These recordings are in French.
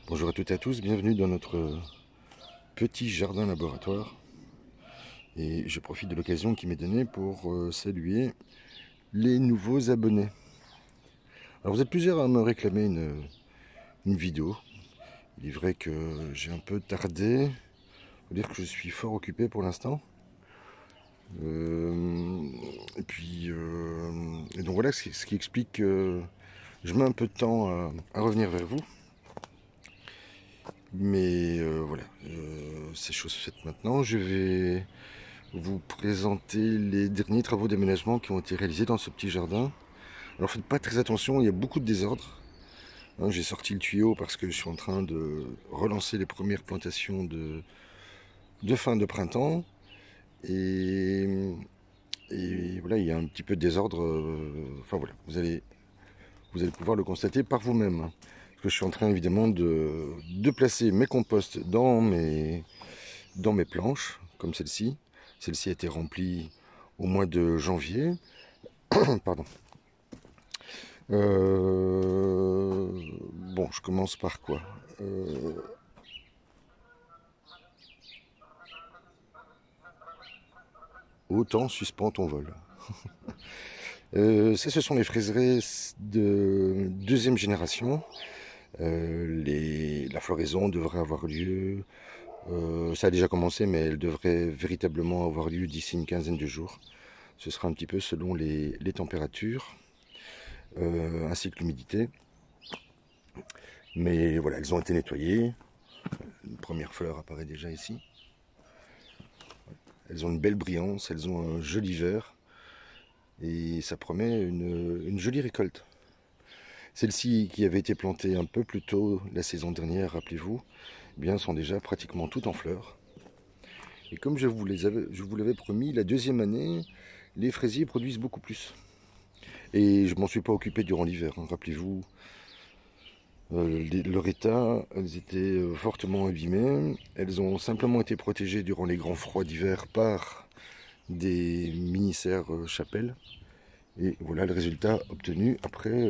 Bonjour à toutes et à tous, bienvenue dans notre petit jardin laboratoire. Et je profite de l'occasion qui m'est donnée pour saluer les nouveaux abonnés. Alors vous êtes plusieurs à me réclamer une vidéo. Il est vrai que j'ai un peu tardé. Il faut dire que je suis fort occupé pour l'instant. Et donc voilà ce qui explique que je mets un peu de temps à revenir vers vous. Mais voilà, c'est chose faite maintenant. Je vais vous présenter les derniers travaux d'aménagement qui ont été réalisés dans ce petit jardin. Alors faites pas très attention, il y a beaucoup de désordre. Hein, j'ai sorti le tuyau parce que je suis en train de relancer les premières plantations de fin de printemps. Et, et voilà, il y a un petit peu de désordre. Enfin voilà, vous allez pouvoir le constater par vous-même. Parce que je suis en train évidemment de placer mes composts dans mes planches, comme celle-ci. Celle-ci a été remplie au mois de janvier. Pardon. Bon, je commence par quoi? Autant suspend ton vol. Ce sont les fraiseraies de deuxième génération. La floraison devrait avoir lieu. Ça a déjà commencé, mais elle devrait véritablement avoir lieu d'ici une quinzaine de jours. Ce sera un petit peu selon les températures, ainsi que l'humidité. Mais voilà, elles ont été nettoyées. Une première fleur apparaît déjà ici. Elles ont une belle brillance, elles ont un joli vert. Et ça promet une jolie récolte. Celles-ci qui avaient été plantées un peu plus tôt la saison dernière, rappelez-vous, eh bien, sont déjà pratiquement toutes en fleurs. Et comme je vous l'avais promis, la deuxième année, les fraisiers produisent beaucoup plus. Et je m'en suis pas occupé durant l'hiver, hein, rappelez-vous. Leur état, elles étaient fortement abîmées. Elles ont simplement été protégées durant les grands froids d'hiver par des mini-serres chapelles. Et voilà le résultat obtenu après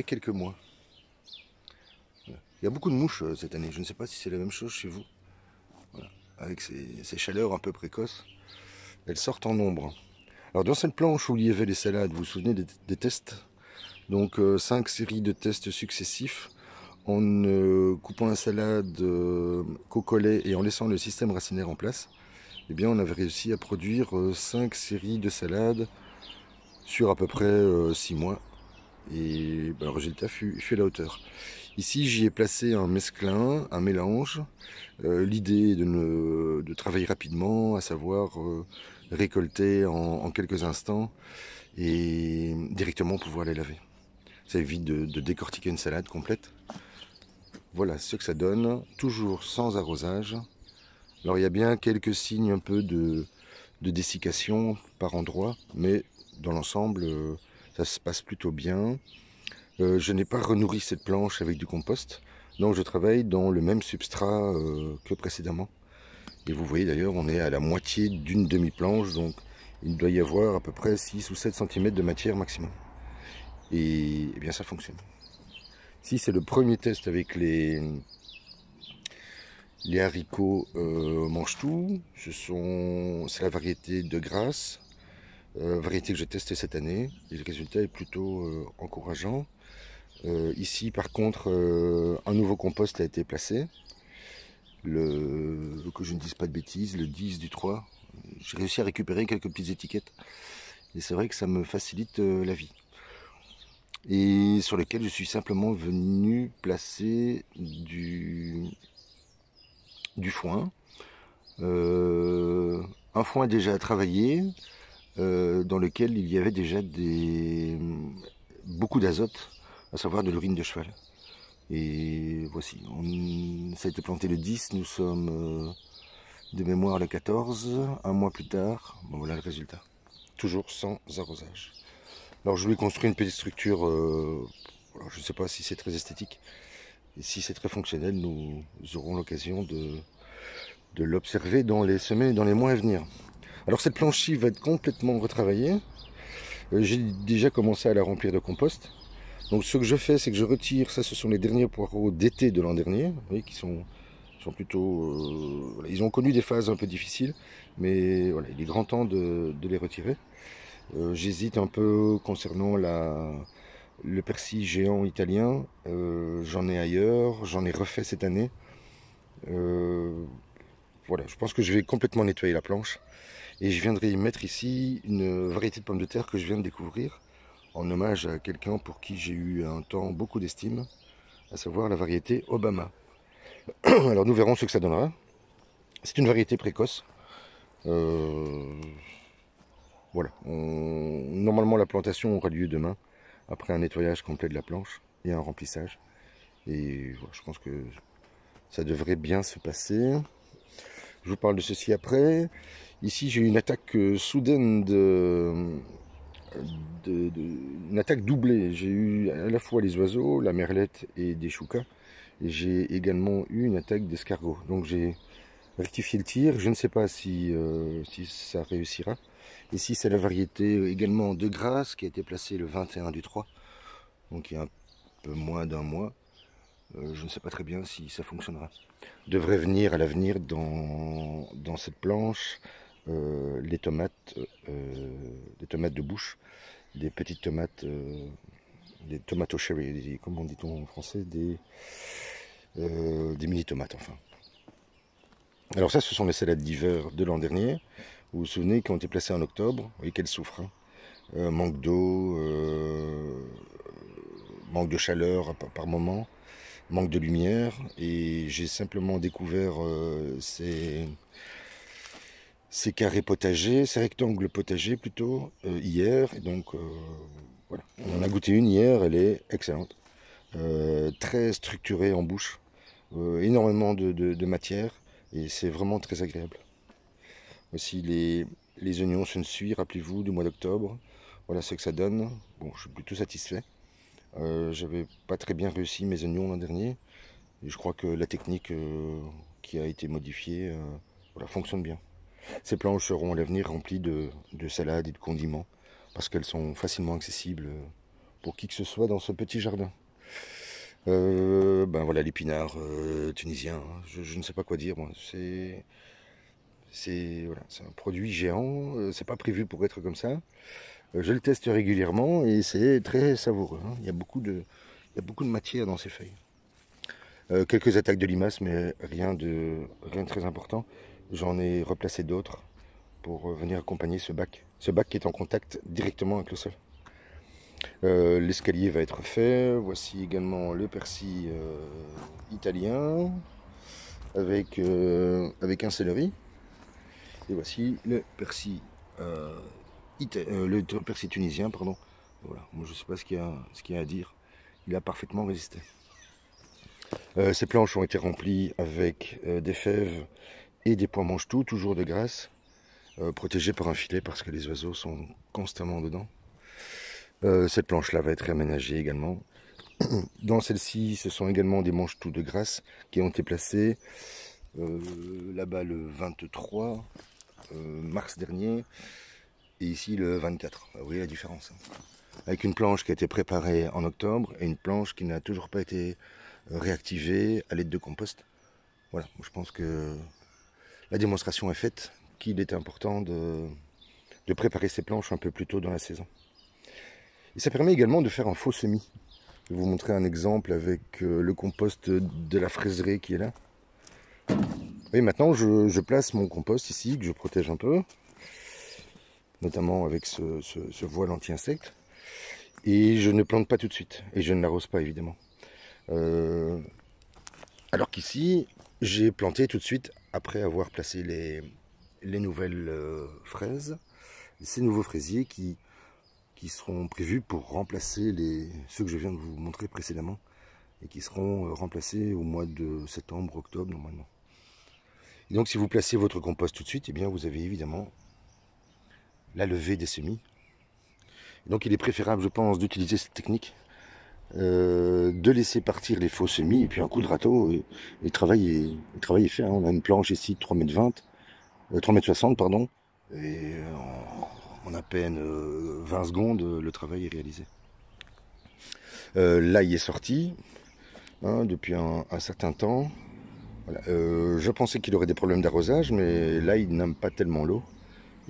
quelques mois. Il y a beaucoup de mouches cette année. Je ne sais pas si c'est la même chose chez vous. Voilà. Avec ces chaleurs un peu précoces, elles sortent en nombre. Alors dans cette planche où il y avait les salades, vous vous souvenez des tests? Donc 5 séries de tests successifs en coupant la salade qu'au collet et en laissant le système racinaire en place. Eh bien on avait réussi à produire 5 séries de salades sur à peu près 6 mois. Et ben, le résultat fut à la hauteur. Ici, j'y ai placé un mesclin, un mélange. L'idée est de travailler rapidement, à savoir récolter en quelques instants et directement pouvoir les laver. Ça évite de décortiquer une salade complète. Voilà ce que ça donne, toujours sans arrosage. Alors il y a bien quelques signes un peu de dessiccation par endroit, mais dans l'ensemble, ça se passe plutôt bien. Je n'ai pas renourri cette planche avec du compost, donc je travaille dans le même substrat que précédemment. Et vous voyez d'ailleurs, on est à la moitié d'une demi-planche, donc il doit y avoir à peu près 6 ou 7 cm de matière maximum. Et bien ça fonctionne. Si c'est le premier test avec les haricots mange-tout, c'est la variété de Grasse, variété que j'ai testée cette année, et le résultat est plutôt encourageant. Ici par contre un nouveau compost a été placé, que je ne dise pas de bêtises, le 10 du 3. J'ai réussi à récupérer quelques petites étiquettes et c'est vrai que ça me facilite la vie. Et sur lequel je suis simplement venu placer du foin. Un foin déjà travaillé, dans lequel il y avait déjà beaucoup d'azote, à savoir de l'urine de cheval. Et voici, ça a été planté le 10, nous sommes de mémoire le 14, un mois plus tard, bon, voilà le résultat. Toujours sans arrosage. Alors je voulais construire une petite structure, je ne sais pas si c'est très esthétique, et si c'est très fonctionnel, nous aurons l'occasion de l'observer dans les semaines et dans les mois à venir. Alors cette planche-ci va être complètement retravaillée. J'ai déjà commencé à la remplir de compost. Donc ce que je fais, c'est que je retire, ça ce sont les derniers poireaux d'été de l'an dernier, vous voyez, qui sont plutôt... voilà, ils ont connu des phases un peu difficiles, mais voilà, il est grand temps de les retirer. J'hésite un peu concernant le persil géant italien, j'en ai ailleurs, j'en ai refait cette année. Voilà, je pense que je vais complètement nettoyer la planche et je viendrai y mettre ici une variété de pommes de terre que je viens de découvrir en hommage à quelqu'un pour qui j'ai eu un temps beaucoup d'estime, à savoir la variété Obama. Alors nous verrons ce que ça donnera. C'est une variété précoce. Voilà. Normalement la plantation aura lieu demain, après un nettoyage complet de la planche et un remplissage. Et voilà, je pense que ça devrait bien se passer. Je vous parle de ceci après. Ici j'ai eu une attaque soudaine une attaque doublée. J'ai eu à la fois les oiseaux, la merlette et des choucas. Et j'ai également eu une attaque d'escargot. Donc j'ai rectifié le tir. Je ne sais pas si ça réussira. Ici c'est la variété également de Grasse qui a été placée le 21 du 3. Donc il y a un peu moins d'un mois. Je ne sais pas très bien si ça fonctionnera. Devrait venir à l'avenir dans cette planche les tomates de bouche, des petites tomates, des tomates au cherry, comment dit-on en français, des mini tomates enfin. Alors ça, ce sont les salades d'hiver de l'an dernier. Vous vous souvenez, qui ont été placées en octobre, vous voyez qu'elles souffrent. Manque d'eau, manque de chaleur par moment, manque de lumière, et j'ai simplement découvert ces carrés potagers, ces rectangles potagers plutôt, hier, et donc voilà. On en a goûté une hier, elle est excellente, très structurée en bouche, énormément de matière, et c'est vraiment très agréable. Aussi les oignons se suivent, rappelez-vous, du mois d'octobre, voilà ce que ça donne. Bon, je suis plutôt satisfait. J'avais pas très bien réussi mes oignons l'an dernier, et je crois que la technique qui a été modifiée voilà, fonctionne bien. Ces planches seront à l'avenir remplies de salades et de condiments, parce qu'elles sont facilement accessibles pour qui que ce soit dans ce petit jardin. Ben voilà l'épinard tunisien, hein. Je ne sais pas quoi dire, moi. Voilà, c'est un produit géant, c'est pas prévu pour être comme ça. Je le teste régulièrement et c'est très savoureux, hein. Il y a beaucoup de matière dans ces feuilles. Quelques attaques de limaces, mais rien de très important. J'en ai replacé d'autres pour venir accompagner ce bac. Ce bac qui est en contact directement avec le sol. L'escalier va être fait. Voici également le persil italien avec un céleri. Et voici le persil, tunisien, pardon. Voilà, moi je ne sais pas ce qu'il y a à dire. Il a parfaitement résisté. Ces planches ont été remplies avec des fèves et des pois mange-tout, toujours de Grasse, protégées par un filet parce que les oiseaux sont constamment dedans. Cette planche-là va être réaménagée également. Dans celle-ci, ce sont également des mange-tout de Grasse qui ont été placés là-bas le 23 mars dernier et ici le 24. Vous voyez la différence, hein. Avec une planche qui a été préparée en octobre et une planche qui n'a toujours pas été réactivée à l'aide de compost. Voilà, je pense que la démonstration est faite, qu'il est important de préparer ces planches un peu plus tôt dans la saison. Et ça permet également de faire un faux semis. Je vais vous montrer un exemple avec le compost de la fraiserie qui est là. Oui, maintenant je place mon compost ici, que je protège un peu, notamment avec ce voile anti-insectes. Et je ne plante pas tout de suite, et je ne l'arrose pas évidemment. Alors qu'ici, j'ai planté tout de suite après avoir placé les nouvelles fraises, ces nouveaux fraisiers qui seront prévus pour remplacer ceux que je viens de vous montrer précédemment et qui seront remplacés au mois de septembre, octobre normalement. Et donc si vous placez votre compost tout de suite, eh bien vous avez évidemment la levée des semis. Et donc il est préférable, je pense, d'utiliser cette technique, de laisser partir les faux semis et puis un coup de râteau et le travail est fait, hein. On a une planche ici de 3,20 m, 3,60 m pardon, et en à peine 20 secondes le travail est réalisé. L'ail est sorti hein, depuis un certain temps. Voilà. Je pensais qu'il aurait des problèmes d'arrosage, mais là, il n'aime pas tellement l'eau.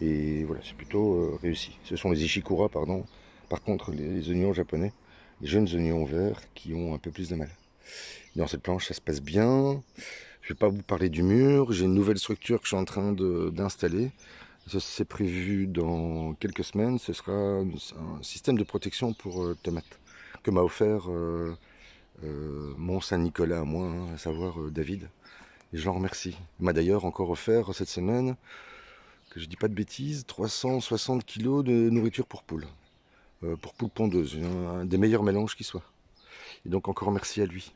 Et voilà, c'est plutôt réussi. Ce sont les Ishikura, pardon. Par contre, les oignons japonais, les jeunes oignons verts qui ont un peu plus de mal. Dans cette planche, ça se passe bien. Je ne vais pas vous parler du mur. J'ai une nouvelle structure que je suis en train d'installer. C'est prévu dans quelques semaines. Ce sera un système de protection pour tomates que m'a offert mon Saint-Nicolas à moi, hein, à savoir David. Et je l'en remercie. Il m'a d'ailleurs encore offert cette semaine, que je dis pas de bêtises, 360 kg de nourriture pour poules pondeuses. Un des meilleurs mélanges qui soit. Et donc encore merci à lui.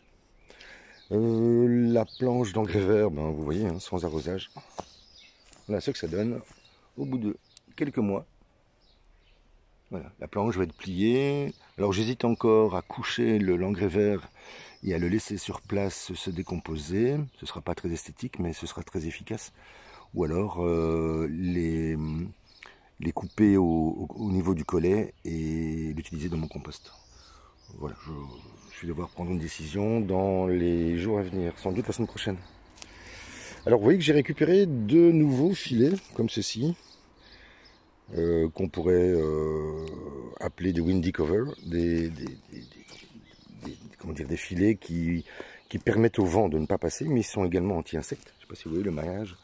La planche d'engrais vert, ben, vous voyez, hein, sans arrosage. Voilà ce que ça donne au bout de quelques mois. Voilà, la planche va être pliée. Alors j'hésite encore à coucher l'engrais vert et à le laisser sur place se décomposer. Ce ne sera pas très esthétique, mais ce sera très efficace. Ou alors les couper au niveau du collet et l'utiliser dans mon compost. Voilà, je vais devoir prendre une décision dans les jours à venir, sans doute la semaine prochaine. Alors vous voyez que j'ai récupéré deux nouveaux filets, comme ceci, qu'on pourrait appeler des windy cover, comment dire, des filets qui permettent au vent de ne pas passer, mais ils sont également anti-insectes. Je ne sais pas si vous voyez le maillage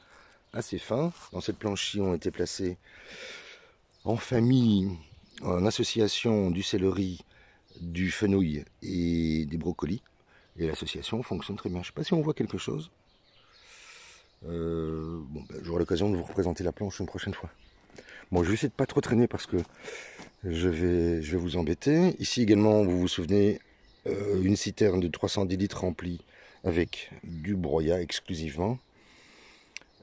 assez fin. Dans cette planche-ci ont été placés en famille, en association du céleri, du fenouil et des brocolis. Et l'association fonctionne très bien. Je ne sais pas si on voit quelque chose. J'aurai l'occasion de vous représenter la planche une prochaine fois. Bon, je vais essayer de pas trop traîner parce que je vais vous embêter. Ici également, vous vous souvenez, une citerne de 310 litres remplie avec du broyat exclusivement.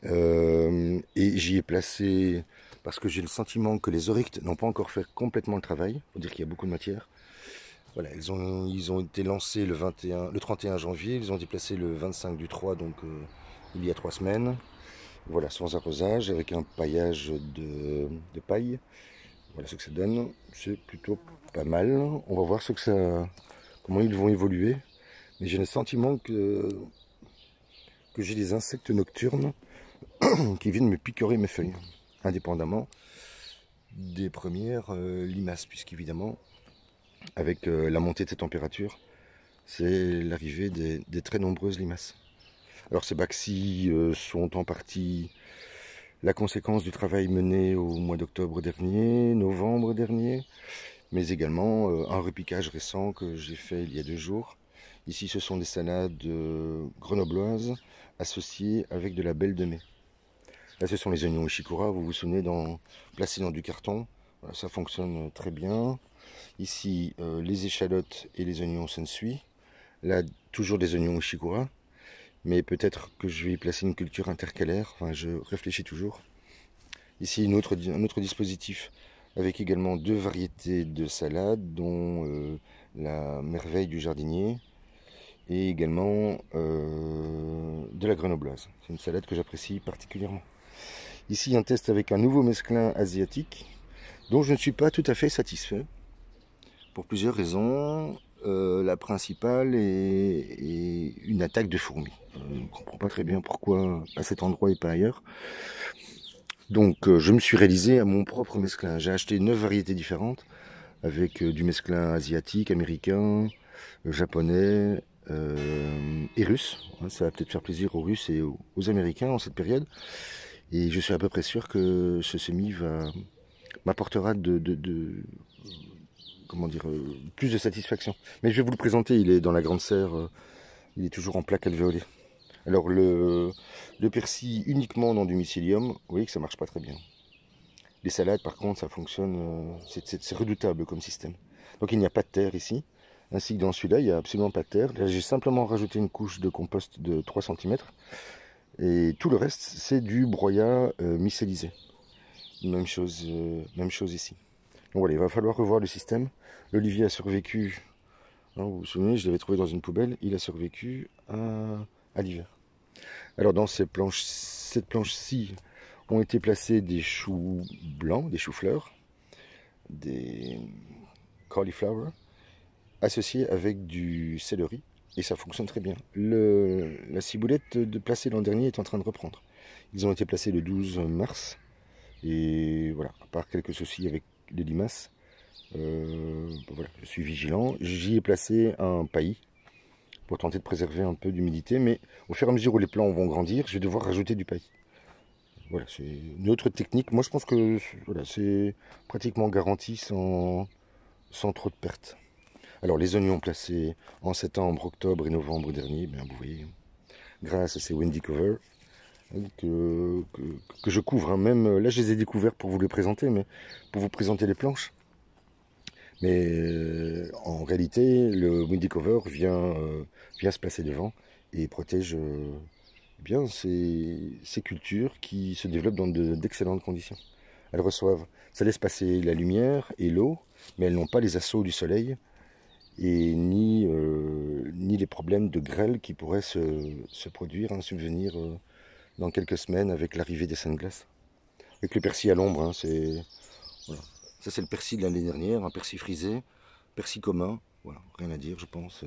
Et j'y ai placé, parce que j'ai le sentiment que les oryctes n'ont pas encore fait complètement le travail. Il faut dire qu'il y a beaucoup de matière. Voilà, ils ont été lancés le 31 janvier, ils ont été placés le 25 du 3, donc il y a 3 semaines. Voilà, sans arrosage, avec un paillage de paille. Voilà ce que ça donne. C'est plutôt pas mal. On va voir comment ils vont évoluer. Mais j'ai le sentiment que j'ai des insectes nocturnes qui viennent me picorer mes feuilles, indépendamment des premières limaces, puisqu'évidemment, avec la montée de ces températures, c'est l'arrivée des très nombreuses limaces. Alors ces bacilles sont en partie la conséquence du travail mené au mois d'octobre dernier, novembre dernier, mais également un repiquage récent que j'ai fait il y a 2 jours. Ici ce sont des salades grenobloises associées avec de la belle de mai. Là ce sont les oignons Ishikura, vous vous souvenez, placés dans du carton. Voilà, ça fonctionne très bien. Ici les échalotes et les oignons sensui. Là toujours des oignons Ishikura. Mais peut-être que je vais y placer une culture intercalaire, enfin je réfléchis toujours. Ici un autre dispositif avec également 2 variétés de salades, dont la merveille du jardinier et également de la grenobloise. C'est une salade que j'apprécie particulièrement. Ici un test avec un nouveau mesclin asiatique dont je ne suis pas tout à fait satisfait pour plusieurs raisons. La principale est une attaque de fourmis. Je ne comprends pas très bien pourquoi à cet endroit et pas ailleurs. Donc je me suis réalisé à mon propre mesclin. J'ai acheté 9 variétés différentes avec du mesclin asiatique, américain, japonais et russe. Ça va peut-être faire plaisir aux Russes et aux Américains en cette période. Et je suis à peu près sûr que ce semis m'apportera comment dire, plus de satisfaction. Mais je vais vous le présenter, il est dans la grande serre, il est toujours en plaque alvéolée. Alors le persil uniquement dans du mycélium, vous voyez que ça marche pas très bien. Les salades par contre ça fonctionne, c'est redoutable comme système. Donc il n'y a pas de terre ici, ainsi que dans celui-là il n'y a absolument pas de terre. Là j'ai simplement rajouté une couche de compost de 3 cm. Et tout le reste c'est du broyat mycélisé. Même chose ici. Donc voilà, il va falloir revoir le système. L'olivier a survécu, hein, vous vous souvenez, je l'avais trouvé dans une poubelle, il a survécu à l'hiver. Alors dans cette planche-ci ont été placés des choux blancs, des choux-fleurs, des cauliflower associé avec du céleri et ça fonctionne très bien. La ciboulette de placée l'an dernier est en train de reprendre. Ils ont été placés le 12 mars et voilà, à part quelques soucis avec les limaces, voilà, je suis vigilant. J'y ai placé un paillis pour tenter de préserver un peu d'humidité, mais au fur et à mesure où les plants vont grandir, je vais devoir rajouter du paillis. Voilà, c'est une autre technique. Moi, je pense que voilà, c'est pratiquement garanti sans trop de pertes. Alors, les oignons placés en septembre, octobre et novembre dernier, bien, vous voyez, grâce à ces Windy Cover que je couvre. Hein. Même là, je les ai découverts pour vous les présenter, mais pour vous présenter les planches. Mais en réalité, le Windy Cover vient se placer devant et protège bien ces cultures qui se développent dans d'excellentes conditions. Elles reçoivent, ça laisse passer la lumière et l'eau, mais elles n'ont pas les assauts du soleil et ni les problèmes de grêle qui pourraient se produire, hein, subvenir dans quelques semaines avec l'arrivée des saintes glaces. Avec le persil à l'ombre, hein, voilà. Ça c'est le persil de l'année dernière, un persil frisé, persil commun, voilà, rien à dire je pense,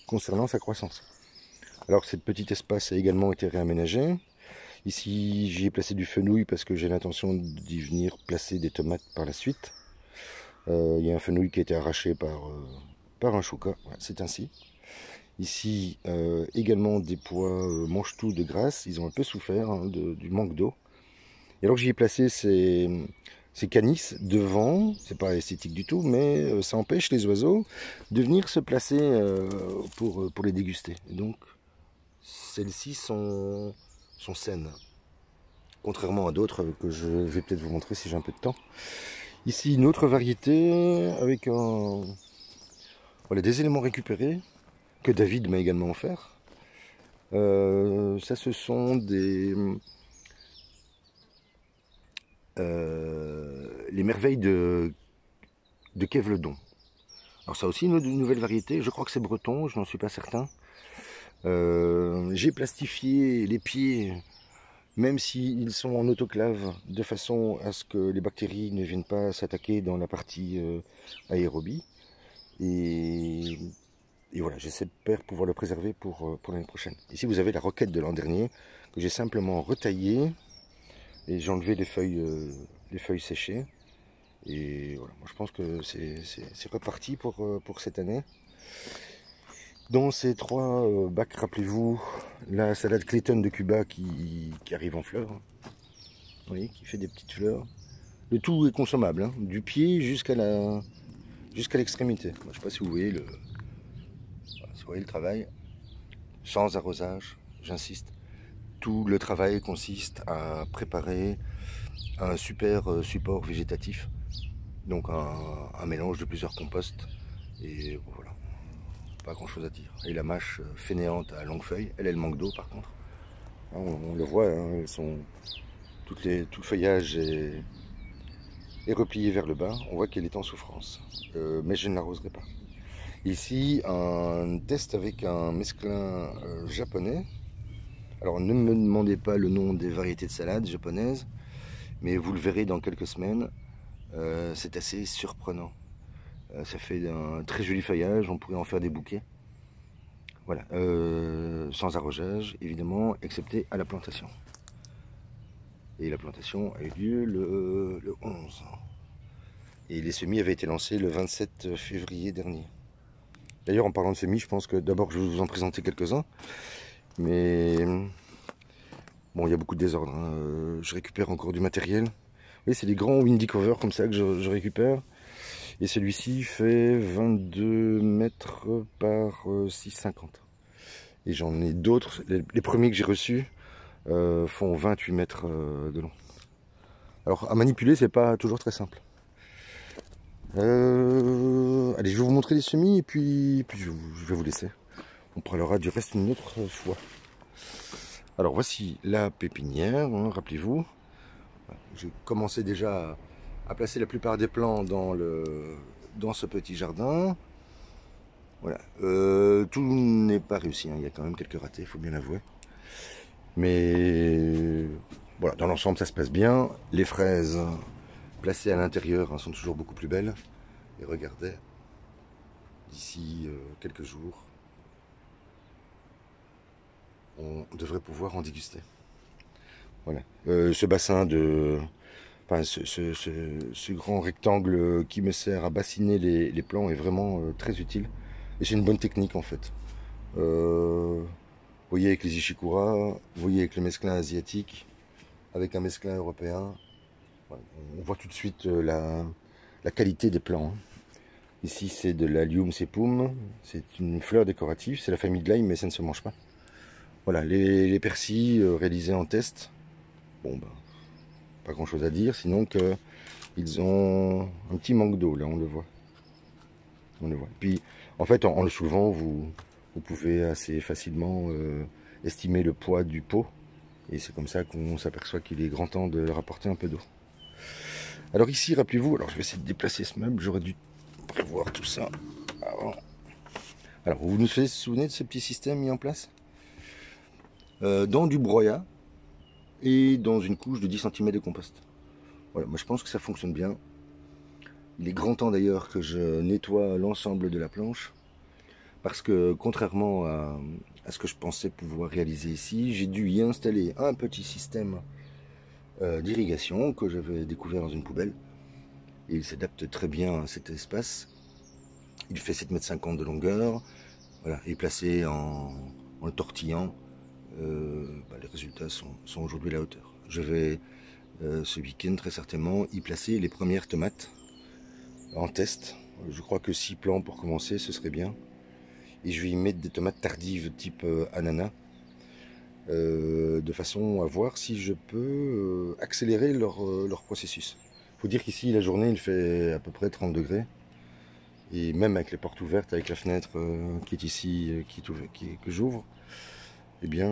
concernant sa croissance. Alors cet petit espace a également été réaménagé. Ici j'y ai placé du fenouil parce que j'ai l'intention d'y venir placer des tomates par la suite. Il y a un fenouil qui a été arraché par un chouka, voilà, c'est ainsi. Ici également des pois mange-tout de grasse, ils ont un peu souffert hein, du manque d'eau. Et alors j'y ai placé ces canisses devant, c'est pas esthétique du tout, mais ça empêche les oiseaux de venir se placer pour les déguster. Et donc celles-ci sont saines, contrairement à d'autres que je vais peut-être vous montrer si j'ai un peu de temps. Ici une autre variété avec voilà, des éléments récupérés que David m'a également offert. Ça ce sont les merveilles de Kevledon. Alors ça aussi une nouvelle variété, je crois que c'est breton, je n'en suis pas certain. J'ai plastifié les pieds, même s'ils sont en autoclave, de façon à ce que les bactéries ne viennent pas s'attaquer dans la partie aérobie. Et voilà, j'espère pouvoir le préserver pour l'année prochaine. Ici vous avez la roquette de l'an dernier, que j'ai simplement retaillée, et j'ai enlevé les feuilles séchées. Et voilà, moi je pense que c'est reparti pour cette année. Dans ces trois bacs, rappelez-vous, la salade Clayton de Cuba qui arrive en fleurs. Vous voyez, qui fait des petites fleurs. Le tout est consommable, hein, du pied jusqu'à l'extrémité. Je ne sais pas si vous voyez si vous voyez le travail. Sans arrosage, j'insiste. Tout le travail consiste à préparer un super support végétatif. Donc un mélange de plusieurs composts. Et voilà, pas grand chose à dire. Et la mâche fainéante à longue feuille, elle manque d'eau par contre. On le voit, hein, elles sont, tout le feuillage est replié vers le bas. On voit qu'elle est en souffrance. Mais je ne l'arroserai pas. Ici, un test avec un mesclin japonais. Alors ne me demandez pas le nom des variétés de salade japonaises, mais vous le verrez dans quelques semaines. C'est assez surprenant. Ça fait un très joli feuillage, on pourrait en faire des bouquets. Voilà, sans arrosage évidemment, excepté à la plantation. Et la plantation a eu lieu le 11. Et les semis avaient été lancés le 27 février dernier. D'ailleurs, en parlant de semis, je pense que d'abord je vais vous en présenter quelques-uns. Mais bon, il y a beaucoup de désordre. Hein. Je récupère encore du matériel. Oui, c'est des grands windy cover comme ça que je récupère. Et celui-ci fait 22 mètres par 6,50. Et j'en ai d'autres. Les premiers que j'ai reçus font 28 mètres de long. Alors à manipuler, c'est pas toujours très simple. Allez, je vais vous montrer les semis et puis je vais vous laisser. On parlera du reste une autre fois. Alors voici la pépinière, hein, rappelez-vous. J'ai commencé déjà à placer la plupart des plants dans ce petit jardin. Voilà. Tout n'est pas réussi, hein. Il y a quand même quelques ratés, il faut bien l'avouer. Mais voilà, dans l'ensemble ça se passe bien. Les fraises placées à l'intérieur hein, sont toujours beaucoup plus belles. Et regardez, d'ici quelques jours, on devrait pouvoir en déguster. Voilà. Ce bassin de... Enfin, ce grand rectangle qui me sert à bassiner les plants est vraiment très utile. Et c'est une bonne technique en fait. Vous voyez avec les Ishikura, vous voyez avec le mesclin asiatique, avec un mesclin européen, on voit tout de suite la qualité des plants. Ici c'est de l'Allium sepum, c'est une fleur décorative, c'est la famille de l'ail mais ça ne se mange pas. Voilà, les persils réalisés en test, bon bah, pas grand chose à dire, sinon qu'ils ont un petit manque d'eau, là on le voit. On le voit. Puis en fait en le soulevant, vous pouvez assez facilement estimer le poids du pot. Et c'est comme ça qu'on s'aperçoit qu'il est grand temps de leur apporter un peu d'eau. Alors ici, rappelez-vous, alors je vais essayer de déplacer ce meuble, j'aurais dû prévoir tout ça avant. Alors vous vous souvenez de ce petit système mis en place dans du broyat et dans une couche de 10 cm de compost. Voilà, moi je pense que ça fonctionne bien. Il est grand temps d'ailleurs que je nettoie l'ensemble de la planche parce que contrairement à ce que je pensais pouvoir réaliser ici, j'ai dû y installer un petit système d'irrigation que j'avais découvert dans une poubelle. Et il s'adapte très bien à cet espace. Il fait 7,50 m de longueur. Voilà, et placé en le tortillant, les résultats sont aujourd'hui à la hauteur. Je vais ce week-end très certainement y placer les premières tomates en test. Je crois que 6 plants pour commencer, ce serait bien. Et je vais y mettre des tomates tardives type ananas, de façon à voir si je peux accélérer leur processus. Il faut dire qu'ici la journée il fait à peu près 30 degrés. Et même avec les portes ouvertes, avec la fenêtre qui est ici, que j'ouvre, eh bien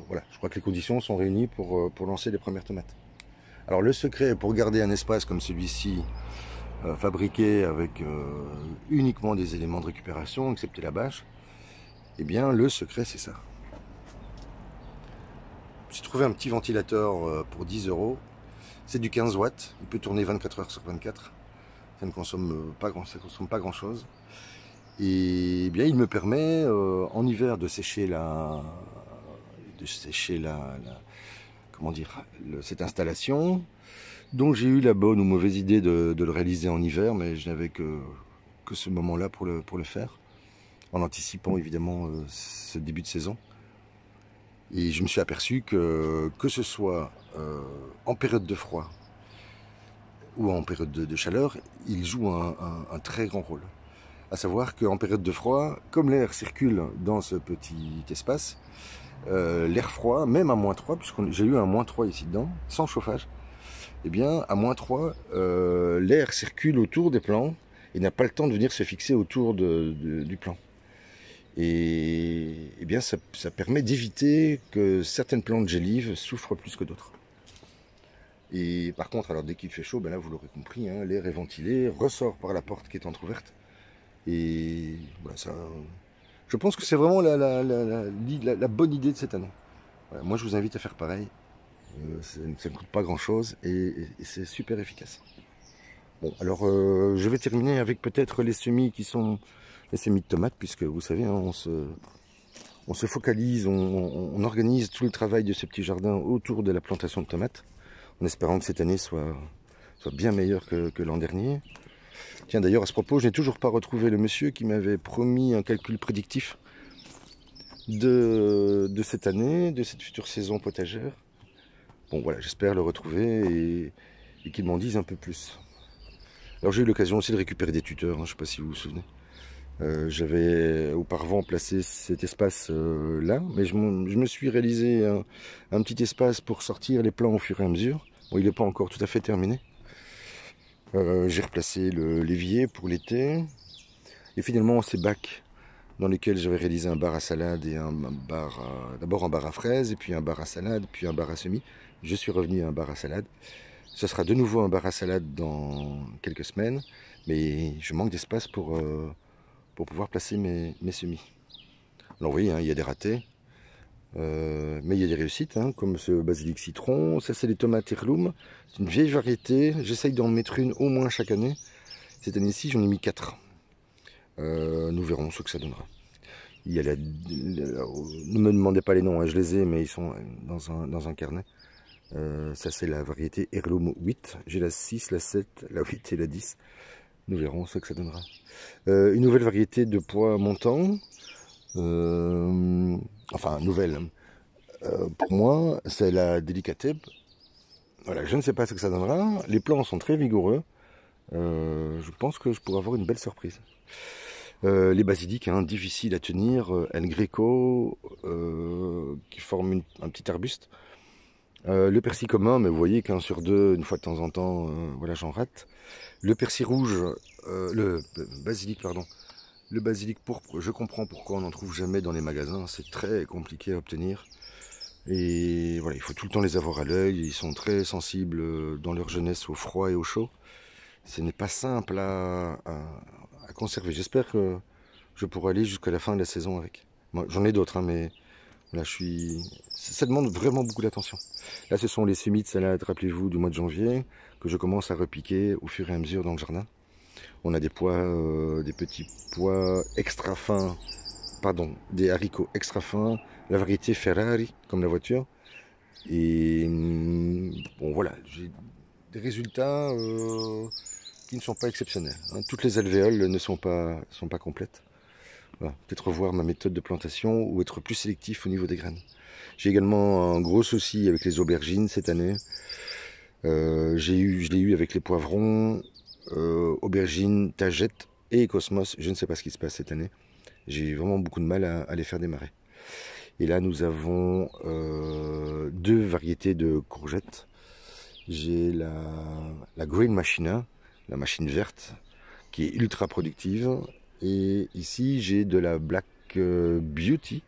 voilà, je crois que les conditions sont réunies pour lancer les premières tomates. Alors le secret pour garder un espace comme celui-ci, fabriqué avec uniquement des éléments de récupération, excepté la bâche, eh bien le secret c'est ça. J'ai trouvé un petit ventilateur pour 10 €. C'est du 15 watts, il peut tourner 24 h sur 24. Ça ne consomme pas grand chose. Et bien il me permet en hiver de sécher comment dire, cette installation, dont j'ai eu la bonne ou mauvaise idée de le réaliser en hiver, mais je n'avais que ce moment-là pour le faire, en anticipant évidemment ce début de saison. Et je me suis aperçu que ce soit en période de froid ou en période de chaleur, il joue un très grand rôle. À savoir qu'en période de froid, comme l'air circule dans ce petit espace, l'air froid, même à -3, puisque j'ai eu un -3 ici dedans, sans chauffage, eh bien à -3, l'air circule autour des plants et n'a pas le temps de venir se fixer autour du plant. Et eh bien ça permet d'éviter que certaines plantes gélives souffrent plus que d'autres. Et par contre, alors dès qu'il fait chaud, ben là vous l'aurez compris, hein, l'air est ventilé, ressort par la porte qui est entrouverte. Et voilà, ça, je pense que c'est vraiment la bonne idée de cette année. Voilà, moi je vous invite à faire pareil. Ça ne coûte pas grand chose et c'est super efficace. Bon, alors je vais terminer avec peut-être les semis qui sont les semis de tomates, puisque vous savez, hein, on se focalise, on organise tout le travail de ce petit jardin autour de la plantation de tomates, en espérant que cette année soit bien meilleure que l'an dernier. Tiens, d'ailleurs, à ce propos, je n'ai toujours pas retrouvé le monsieur qui m'avait promis un calcul prédictif de cette année, de cette future saison potagère. Bon, voilà, j'espère le retrouver et qu'il m'en dise un peu plus. Alors, j'ai eu l'occasion aussi de récupérer des tuteurs, hein, je ne sais pas si vous vous souvenez. J'avais auparavant placé cet espace là, mais je me suis réalisé un petit espace pour sortir les plants au fur et à mesure. Bon, il n'est pas encore tout à fait terminé. J'ai replacé l'évier pour l'été. Et finalement, ces bacs dans lesquels j'avais réalisé un bar à salade et d'abord un bar à fraises, et puis un bar à salade, puis un bar à semis. Je suis revenu à un bar à salade. Ce sera de nouveau un bar à salade dans quelques semaines, mais je manque d'espace pour pouvoir placer mes semis. Alors oui, hein, il y a des ratés, mais il y a des réussites, hein, comme ce basilic citron. Ça, c'est les tomates heirloom. C'est une vieille variété. J'essaye d'en mettre une au moins chaque année. Cette année-ci, j'en ai mis 4. Nous verrons ce que ça donnera. Il y a ne me demandez pas les noms, hein, je les ai, mais ils sont dans un carnet. Ça c'est la variété Heirloom 8. J'ai la 6, la 7, la 8 et la 10. Nous verrons ce que ça donnera. Une nouvelle variété de pois montant. Enfin, nouvelle. Pour moi, c'est la Delicateb. Voilà, je ne sais pas ce que ça donnera. Les plants sont très vigoureux. Je pense que je pourrais avoir une belle surprise. Les basiliques, hein, difficiles à tenir. El Greco, qui forment un petit arbuste. Le persil commun, mais vous voyez qu'un sur deux, une fois de temps en temps, voilà, j'en rate. Le persil rouge, le basilic, pardon. Le basilic pourpre, je comprends pourquoi on n'en trouve jamais dans les magasins. C'est très compliqué à obtenir. Et voilà, il faut tout le temps les avoir à l'œil. Ils sont très sensibles dans leur jeunesse au froid et au chaud. Ce n'est pas simple à conserver. J'espère que je pourrai aller jusqu'à la fin de la saison avec. Moi, j'en ai d'autres, hein, mais là, ça demande vraiment beaucoup d'attention. Là, ce sont les semis de salade, rappelez-vous, du mois de janvier, que je commence à repiquer au fur et à mesure dans le jardin. On a des pois, des petits pois extra fins, pardon, des haricots extra fins, la variété Ferrari, comme la voiture. Et bon, voilà, j'ai des résultats qui ne sont pas exceptionnels. Hein. Toutes les alvéoles ne sont pas complètes. Voilà. Peut-être revoir ma méthode de plantation ou être plus sélectif au niveau des graines. J'ai également un gros souci avec les aubergines cette année. Je l'ai eu avec les poivrons, aubergines, tagettes et cosmos. Je ne sais pas ce qui se passe cette année. J'ai vraiment beaucoup de mal à les faire démarrer. Et là, nous avons deux variétés de courgettes. J'ai la Green Machina, la machine verte, qui est ultra productive. Et ici, j'ai de la Black Beauty.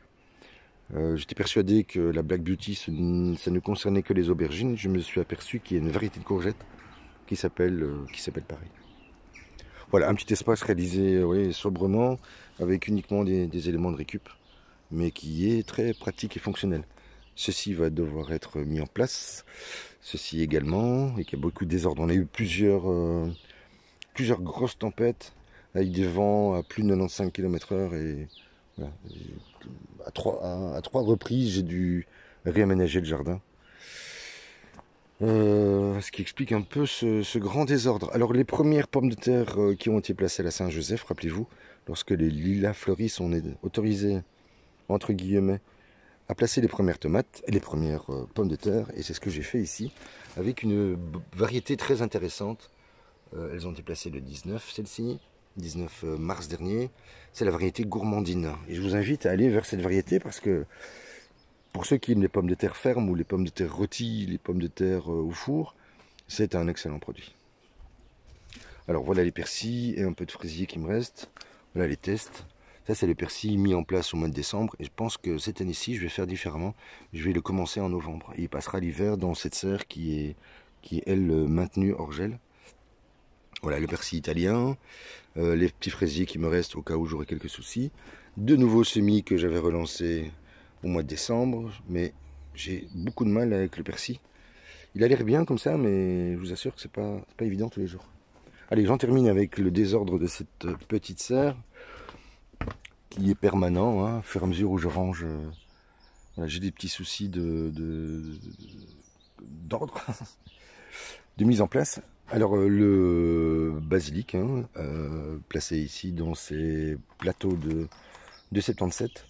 J'étais persuadé que la Black Beauty, ça ne concernait que les aubergines. Je me suis aperçu qu'il y a une variété de courgettes qui s'appelle pareil. Voilà, un petit espace réalisé sobrement, avec uniquement des éléments de récup, mais qui est très pratique et fonctionnel. Ceci va devoir être mis en place, ceci également, et qu'il y a beaucoup de désordre. On a eu plusieurs grosses tempêtes, avec des vents à plus de 95 km/h, et voilà, à trois reprises, j'ai dû réaménager le jardin. Ce qui explique un peu ce grand désordre. Alors les premières pommes de terre qui ont été placées à la Saint-Joseph, rappelez-vous, lorsque les lilas fleurissent, on est autorisé, entre guillemets, à placer les premières tomates, les premières pommes de terre, et c'est ce que j'ai fait ici, avec une variété très intéressante. Elles ont été placées le 19, celle-ci, 19 mars dernier. C'est la variété gourmandine. Et je vous invite à aller vers cette variété parce que pour ceux qui aiment les pommes de terre fermes ou les pommes de terre rôties, les pommes de terre au four, c'est un excellent produit. Alors voilà les persils et un peu de fraisier qui me reste. Voilà les tests. Ça c'est le persil mis en place au mois de décembre. Et je pense que cette année-ci, je vais faire différemment. Je vais le commencer en novembre. Et il passera l'hiver dans cette serre qui est elle maintenue hors gel. Voilà le persil italien. Les petits fraisiers qui me restent au cas où j'aurai quelques soucis. De nouveaux semis que j'avais relancés au mois de décembre, mais j'ai beaucoup de mal avec le persil. Il a l'air bien comme ça, mais je vous assure que c'est pas évident tous les jours. Allez, j'en termine avec le désordre de cette petite serre qui est permanent, hein, au fur et à mesure où je range. Voilà, j'ai des petits soucis d'ordre, de mise en place. Alors le basilic, hein, placé ici dans ces plateaux de 77.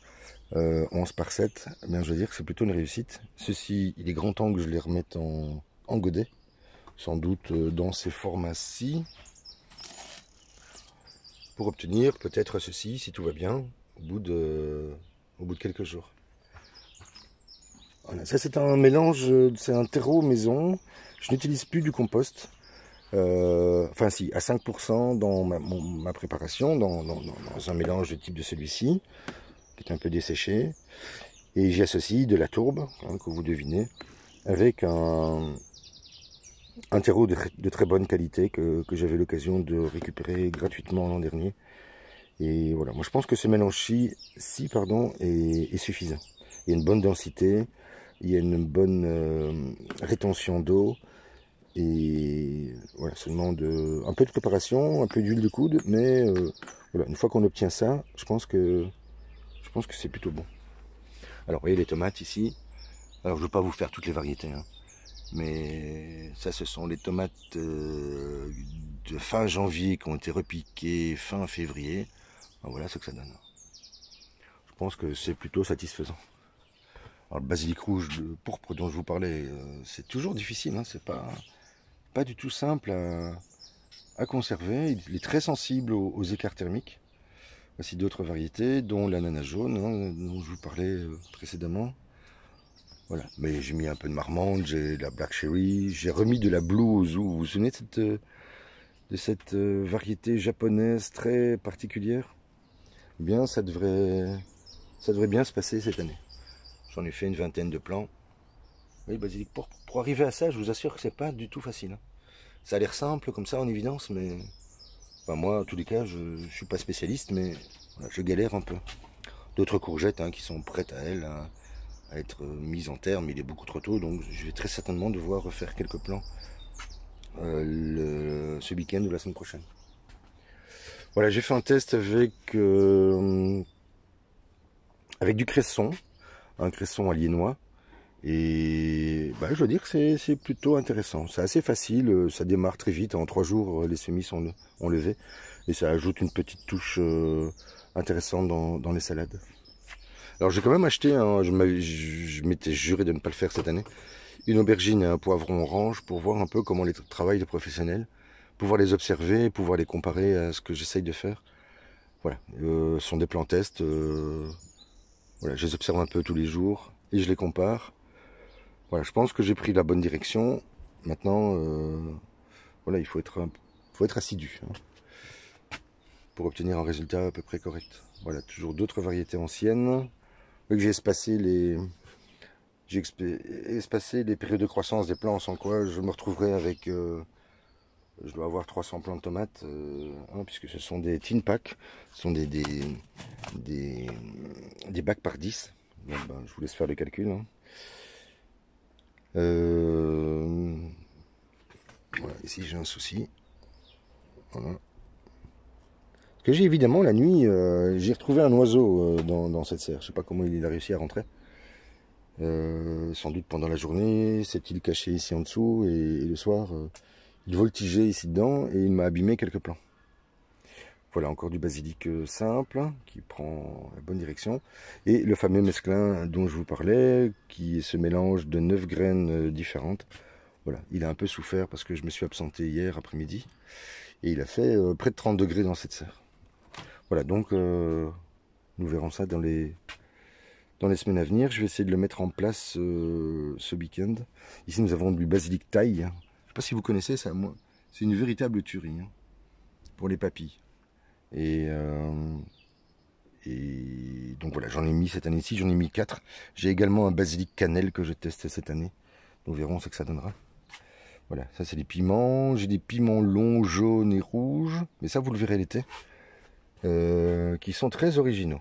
11 par 7, je veux dire que c'est plutôt une réussite. Ceci, il est grand temps que je les remette en godet, sans doute dans ces formats-ci, pour obtenir peut-être ceci, si tout va bien, au bout de quelques jours. Voilà, ça c'est un mélange, c'est un terreau maison. Je n'utilise plus du compost. Enfin si, à 5% dans ma préparation, dans un mélange de type de celui-ci, qui est un peu desséché, et j'y associe de la tourbe, hein, que vous devinez, avec un terreau de très bonne qualité que j'avais l'occasion de récupérer gratuitement l'an dernier. Et voilà, moi je pense que ce mélange-ci est suffisant. Il y a une bonne densité, il y a une bonne rétention d'eau, Et voilà, ça demande un peu de préparation, un peu d'huile de coude, mais voilà, une fois qu'on obtient ça, je pense que c'est plutôt bon. Alors, vous voyez les tomates ici. Alors, je ne veux pas vous faire toutes les variétés, hein, mais ça, ce sont les tomates de fin janvier qui ont été repiquées fin février. Alors, voilà ce que ça donne. Je pense que c'est plutôt satisfaisant. Alors, le basilic rouge de pourpre dont je vous parlais, c'est toujours difficile, hein, c'est pas du tout simple à conserver. Il est très sensible aux écarts thermiques. Voici d'autres variétés, dont l'ananas jaune, hein, dont je vous parlais précédemment. Voilà, mais j'ai mis un peu de marmande, j'ai de la black cherry, j'ai remis de la blue ozu. Vous vous souvenez de cette variété japonaise très particulière? Eh bien, ça devrait bien se passer cette année. J'en ai fait une vingtaine de plants. Oui, basilic pour arriver à ça, je vous assure que c'est pas du tout facile, hein. Ça a l'air simple comme ça en évidence, mais enfin, moi, en tous les cas, je ne suis pas spécialiste, mais voilà, je galère un peu. D'autres courgettes, hein, qui sont prêtes à elles, à être mises en terre, mais il est beaucoup trop tôt, donc je vais très certainement devoir refaire quelques plants ce week-end ou la semaine prochaine. Voilà, j'ai fait un test avec du cresson, un cresson aliénois. Et bah, je dois dire que c'est plutôt intéressant. C'est assez facile, ça démarre très vite. En 3 jours, les semis sont levés. Et ça ajoute une petite touche intéressante dans les salades. Alors j'ai quand même acheté, je m'étais juré de ne pas le faire cette année, une aubergine et un poivron orange pour voir un peu comment travaillent les professionnels, pouvoir les observer, pouvoir les comparer à ce que j'essaye de faire. Voilà, ce sont des plans tests. Voilà, je les observe un peu tous les jours et je les compare. Voilà, je pense que j'ai pris la bonne direction. Maintenant, voilà, il faut être assidu, hein, pour obtenir un résultat à peu près correct. Voilà, toujours d'autres variétés anciennes. J'ai espacé les périodes de croissance des plants, sans quoi je me retrouverai avec, je dois avoir 300 plants de tomates, hein, puisque ce sont des tin packs, ce sont des bacs par 10. Bon, ben, je vous laisse faire le calcul, hein. Voilà, ici j'ai un souci. Voilà. Parce que j'ai évidemment la nuit, j'ai retrouvé un oiseau dans cette serre. Je sais pas comment il a réussi à rentrer. Sans doute pendant la journée, s'est-il caché ici en dessous, et le soir, il voltigeait ici dedans et il m'a abîmé quelques plants. Voilà, encore du basilic simple qui prend la bonne direction. Et le fameux mesclin dont je vous parlais, qui est ce mélange de 9 graines différentes. Voilà, il a un peu souffert parce que je me suis absenté hier après-midi. Et il a fait près de 30 degrés dans cette serre. Voilà, donc nous verrons ça dans les semaines à venir. Je vais essayer de le mettre en place ce week-end. Ici, nous avons du basilic thaï. Je ne sais pas si vous connaissez ça, moi. C'est une véritable tuerie, hein, pour les papilles. Et donc voilà, j'en ai mis cette année-ci, j'en ai mis 4. J'ai également un basilic cannelle que je teste cette année. Nous verrons ce que ça donnera. Voilà, ça c'est des piments. J'ai des piments longs, jaunes et rouges. Mais ça, vous le verrez l'été. Qui sont très originaux.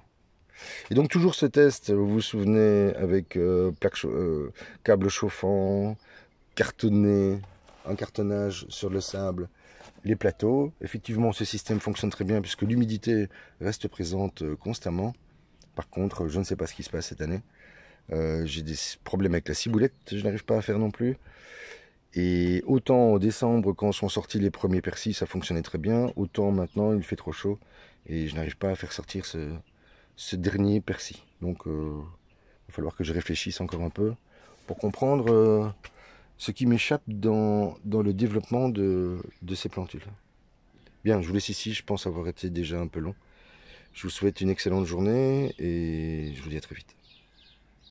Et donc toujours ce test, vous vous souvenez, avec câble chauffant, cartonné, un cartonnage sur le sable, les plateaux. Effectivement, ce système fonctionne très bien puisque l'humidité reste présente constamment. Par contre, je ne sais pas ce qui se passe cette année. J'ai des problèmes avec la ciboulette, je n'arrive pas à faire non plus. Et autant en décembre, quand sont sortis les premiers persils, ça fonctionnait très bien. Autant maintenant, il fait trop chaud et je n'arrive pas à faire sortir ce dernier persil. Donc, il va falloir que je réfléchisse encore un peu pour comprendre ce qui m'échappe dans le développement de ces plantules. Bien, je vous laisse ici, je pense avoir été déjà un peu long. Je vous souhaite une excellente journée et je vous dis à très vite.